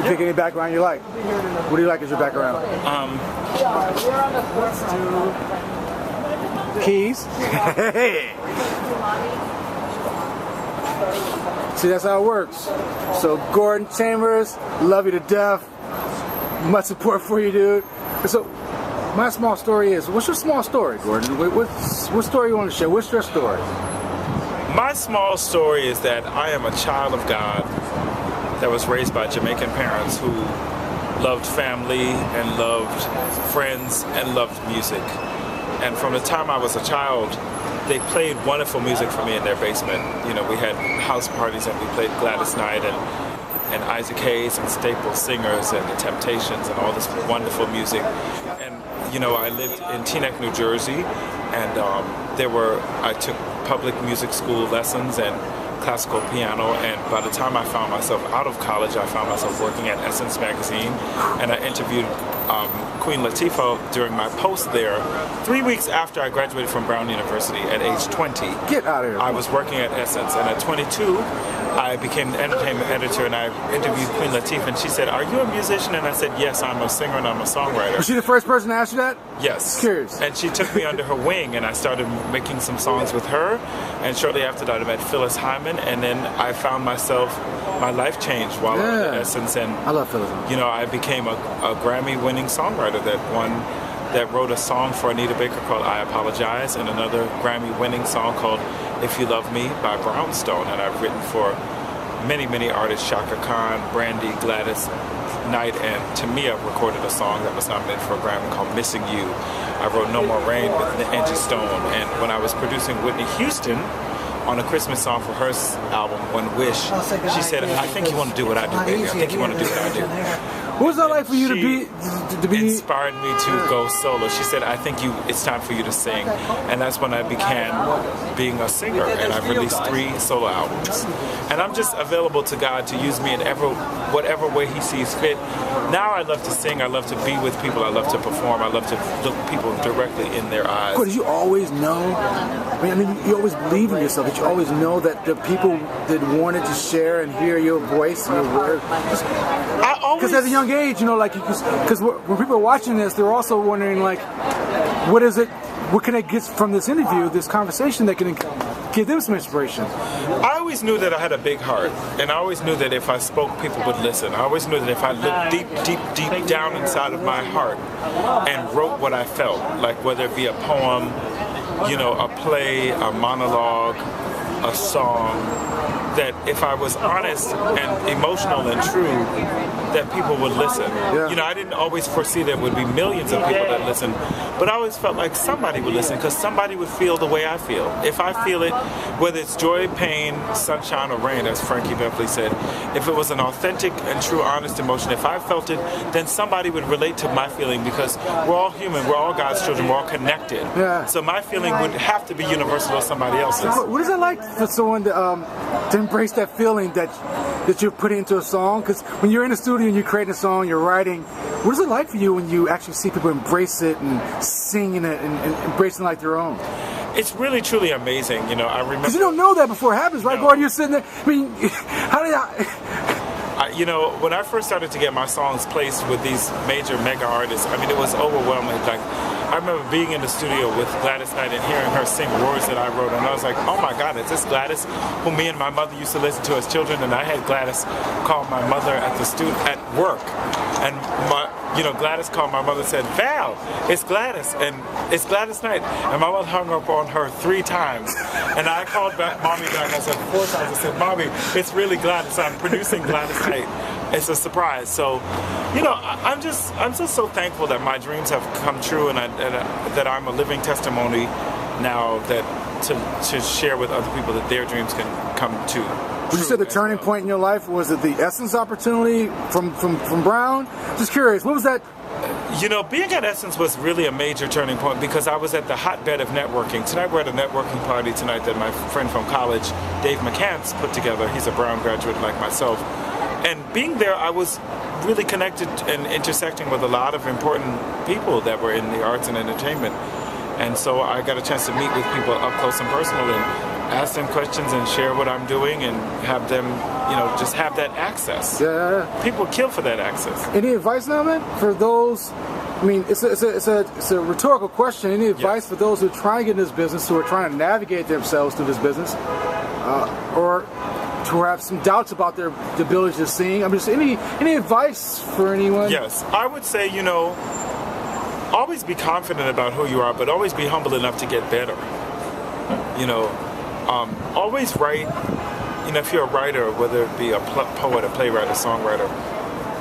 pick any background you like. What do you like as your background? Keys. See, that's how it works. So Gordon Chambers, love you to death. Much support for you, dude. So my small story is, what's your small story, Gordon? What story you want to share? What's your story? My small story is that I am a child of God that was raised by Jamaican parents who loved family and loved friends and loved music. And from the time I was a child, they played wonderful music for me in their basement. You know, we had house parties and we played Gladys Knight and Isaac Hayes and Staple Singers and the Temptations and all this wonderful music. And, you know, I lived in Teaneck, New Jersey, and I took public music school lessons and classical piano, and by the time I found myself out of college, I found myself working at Essence Magazine, and I interviewed Queen Latifah during my post there 3 weeks after I graduated from Brown University at age 20. Get out of here. I was working at Essence, and at 22, I became the entertainment editor, and I interviewed Queen Latifah, and she said, "Are you a musician?" And I said, "Yes, I'm a singer and I'm a songwriter." Was she the first person to ask you that? Yes. Curious. And she took me under her wing, and I started making some songs with her, and shortly after that I met Phyllis Hyman, and then I found myself, my life changed while I was at Essence, and I love Phyllis. You know, I became a Grammy-winning songwriter that wrote a song for Anita Baker called "I Apologize," and another Grammy-winning song called "If You Love Me" by Brownstone, and I've written for many, many artists, Shaka Khan, Brandy, Gladys Knight, and Tamia recorded a song that was nominated for a Grammy called "Missing You." I wrote "No More Rain" with Angie Stone, and when I was producing Whitney Houston on a Christmas song for her album "One Wish," she said, "I think you want to do what I do, baby. I think you want to do what I do." What was that like for you to be inspired me to go solo. She said, "I think it's time for you to sing," and that's when I began being a singer, and I've released 3 solo albums. And I'm just available to God to use me in whatever way He sees fit. Now I love to sing. I love to be with people. I love to perform. I love to look people directly in their eyes. Did you always know? I mean, you always believe in yourself. Did you always know that the people that wanted to share and hear your voice and your words? Because at a young age, you know, like, because when people are watching this, they're also wondering, like, what is it? What can I get from this interview, this conversation that can give them some inspiration? I always knew that I had a big heart, and I always knew that if I spoke, people would listen. I always knew that if I looked deep, deep, deep down inside of my heart and wrote what I felt, like whether it be a poem, you know, a play, a monologue, a song, that if I was honest and emotional and true, that people would listen. Yeah. You know, I didn't always foresee there would be millions of people that listen, but I always felt like somebody would listen because somebody would feel the way I feel. If I feel it, whether it's joy, pain, sunshine, or rain, as Frankie Beverly said, if it was an authentic and true, honest emotion, if I felt it, then somebody would relate to my feeling because we're all human, we're all God's children, we're all connected. Yeah. So my feeling would have to be universal to somebody else's. What is it like for someone to embrace that feeling that you're putting into a song? Because when you're in the studio and you're creating a song, you're writing, what is it like for you when you actually see people embrace it and singing it and embracing it like their own? It's really, truly amazing. You know, I remember... Because you don't know that before it happens, right, No. Gordon? You're sitting there, I mean, how did I... You know, when I first started to get my songs placed with these major mega artists, I mean, it was overwhelming. Like, I remember being in the studio with Gladys Knight and hearing her sing words that I wrote, and I was like, oh my God, is this Gladys, who me and my mother used to listen to as children? And I had Gladys call my mother at work, and Gladys called my mother and said, "Val, it's Gladys, and it's Gladys Knight." And my mother hung up on her 3 times, and I called Mommy back. I said 4 times. I said, "Mommy, it's really Gladys. I'm producing Gladys Knight. It's a surprise." So, you know, I'm just so thankful that my dreams have come true, and that I'm a living testimony now that to share with other people that their dreams can come true. Would you say the turning point in your life, was it the Essence opportunity from Brown? Just curious, what was that? You know, being at Essence was really a major turning point because I was at the hotbed of networking. Tonight we're at a networking party tonight that my friend from college, Dave McCants, put together. He's a Brown graduate like myself. And being there, I was really connected and intersecting with a lot of important people that were in the arts and entertainment. And so I got a chance to meet with people up close and personal, and ask them questions and share what I'm doing and have them, just have that access. Yeah. People kill for that access. Any advice now, man, for those? I mean, it's a rhetorical question. Any advice for those who are trying to get in this business, who are trying to navigate themselves through this business, or who have some doubts about their ability to sing? I mean, just any advice for anyone? Yes, I would say, always be confident about who you are, but always be humble enough to get better. Always write. If you're a writer, whether it be a poet, a playwright, a songwriter,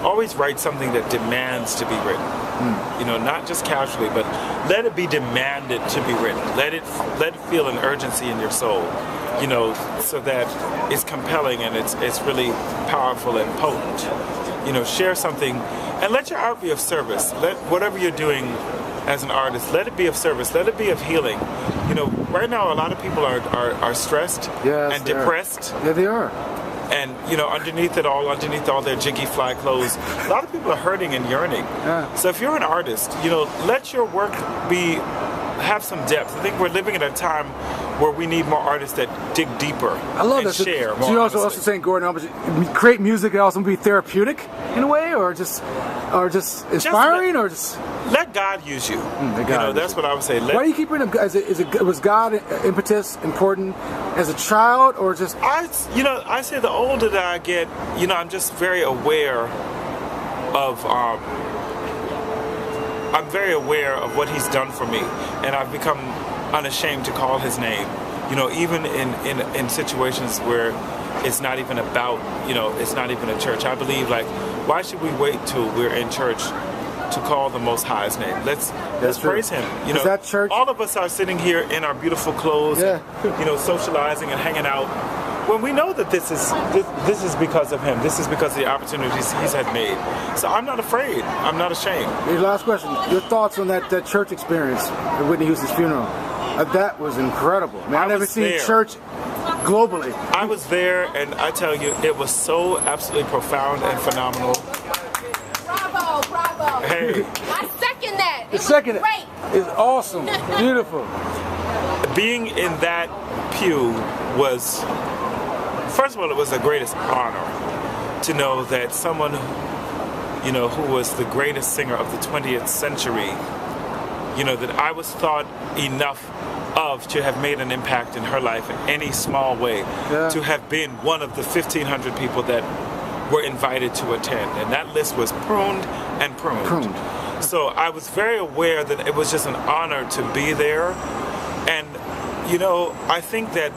always write something that demands to be written. Not just casually, but let it be demanded to be written. Let it feel an urgency in your soul, so that it's compelling and it's really powerful and potent. Share something and let your art be of service. Let whatever you're doing as an artist, let it be of service. Let it be of healing. Right now a lot of people are stressed and depressed. Yeah, they are. And underneath all their jiggy fly clothes, a lot of people are hurting and yearning. Yeah. So if you're an artist, let your work have some depth. I think we're living in a time where we need more artists that dig deeper. I love and that. Share more. So you're also saying, Gordon, create music and also be therapeutic in a way, or just inspiring, or just let God use you. That's what I would say. Why do you keep bringing up? Was God impetus important as a child, or just? I say the older that I get, I'm just very aware of. I'm very aware of what He's done for me, and I've become unashamed to call His name. Even in situations where it's not even about, it's not even a church. I believe, why should we wait till we're in church to call the Most High's name? Let's praise Him. Is that church? All of us are sitting here in our beautiful clothes, socializing and hanging out. When we know that this is because of Him, this is because of the opportunities He's had made. So I'm not afraid. I'm not ashamed. Your last question. Your thoughts on that church experience at Whitney Houston's funeral? That was incredible. Man, I've never seen church globally. I was there, and I tell you, it was so absolutely profound and phenomenal. Bravo. Hey. I second that. It's great. It's awesome. Beautiful. Being in that pew was, first of all, it was the greatest honor to know that someone, who was the greatest singer of the 20th century, that I was thought enough of to have made an impact in her life in any small way, to have been one of the 1,500 people that were invited to attend. And that list was pruned and pruned. So I was very aware that it was just an honor to be there. And, I think that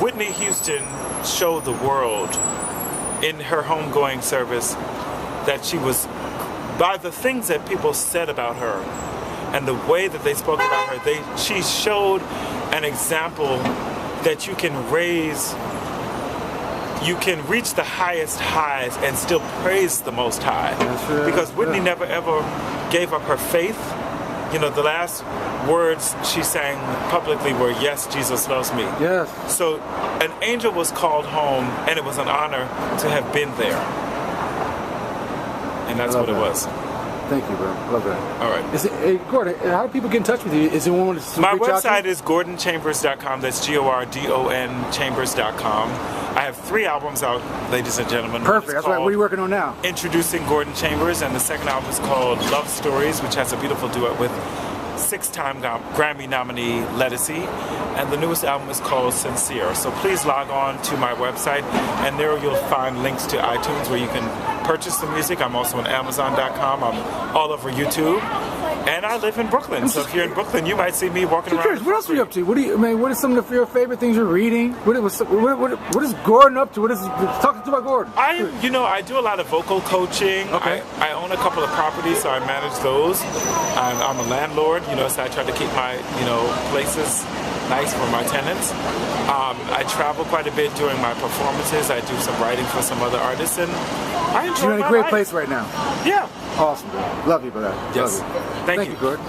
Whitney Houston showed the world in her homegoing service that she was, by the things that people said about her and the way that they spoke about her, she showed an example that you can reach the highest highs and still praise the Most High. Because Whitney never ever gave up her faith. The last words she sang publicly were, "Yes, Jesus loves me." Yes. So an angel was called home, and it was an honor to have been there. And that's what it was. Thank you, bro. Love that. All right. Gordon, how do people get in touch with you? Is it one to My reach out to? website is gordonchambers.com. That's GORDON chambers.com. I have 3 albums out, ladies and gentlemen. Perfect. That's right. What are you working on now? Introducing Gordon Chambers, and the second album is called Love Stories, which has a beautiful duet with 6-time Grammy nominee Ledisi, and the newest album is called Sincere. So please log on to my website, and there you'll find links to iTunes where you can purchase the music. I'm also on Amazon.com. I'm all over YouTube, and I live in Brooklyn. So if you're in Brooklyn, you might see me walking around. What else are you up to? What are some of your favorite things you're reading? What is Gordon up to? Talk to about Gordon. I do a lot of vocal coaching. Okay. I own a couple of properties, so I manage those. I'm a landlord, so I try to keep my, places nice for my tenants. I travel quite a bit during my performances. I do some writing for some other artists, and I enjoy You're in a my great life. place right now. Yeah. Awesome, bro. Love you, brother. Yes. Love you. Thank you, Gordon.